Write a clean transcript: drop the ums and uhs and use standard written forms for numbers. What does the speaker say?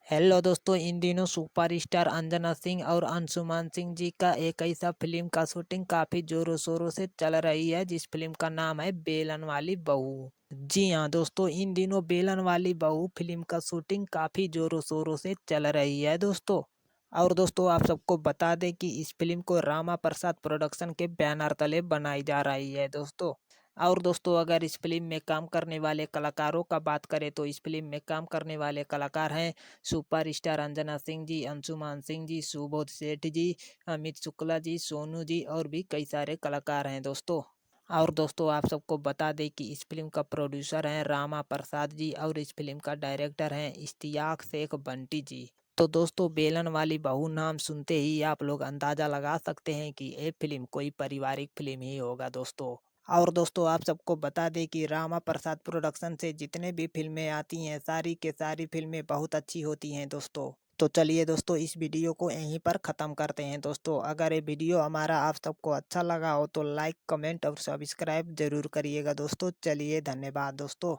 Hello दोस्तों, इन दिनों superstar Anjana Singh और अंशुमान सिंह जी का एक ऐसा फिल्म का शूटिंग काफी जोरों शोरों से चल रही है जिस फिल्म का नाम है बेलन वाली बहू। जी हाँ दोस्तों, इन दिनों बेलन वाली बहू फिल्म का शूटिंग काफी जोरों शोरों से चल रही है दोस्तों। और दोस्तों, आप सबको बता दें कि इस फिल्म को रामा प्रसाद प्रोडक्शन के बैनर तले बनाई जा रही है दोस्तों। और दोस्तों, अगर इस फिल्म में काम करने वाले कलाकारों का बात करें तो इस फिल्म में काम करने वाले कलाकार हैं सुपरस्टार अंजना सिंह जी, अंशुमान सिंह जी, सुबोध सेठ जी, अमित शुक्ला जी, सोनू जी और भी कई सारे कलाकार हैं दोस्तों। और दोस्तों, आप सबको बता दें कि इस फिल्म का प्रोड्यूसर हैं रामा प्रसाद जी और इस फिल्म का डायरेक्टर हैं इश्तियाक शेख बंटी जी। तो दोस्तों, बेलन वाली बहू नाम सुनते ही आप लोग अंदाजा लगा सकते हैं कि ये फिल्म कोई पारिवारिक फिल्म ही होगा दोस्तों। और दोस्तों, आप सबको बता दें कि रामा प्रसाद प्रोडक्शन से जितने भी फिल्में आती हैं सारी के सारी फिल्में बहुत अच्छी होती हैं दोस्तों। तो चलिए दोस्तों, इस वीडियो को यहीं पर ख़त्म करते हैं दोस्तों। अगर ये वीडियो हमारा आप सबको अच्छा लगा हो तो लाइक, कमेंट और सब्सक्राइब जरूर करिएगा दोस्तों। चलिए, धन्यवाद दोस्तों।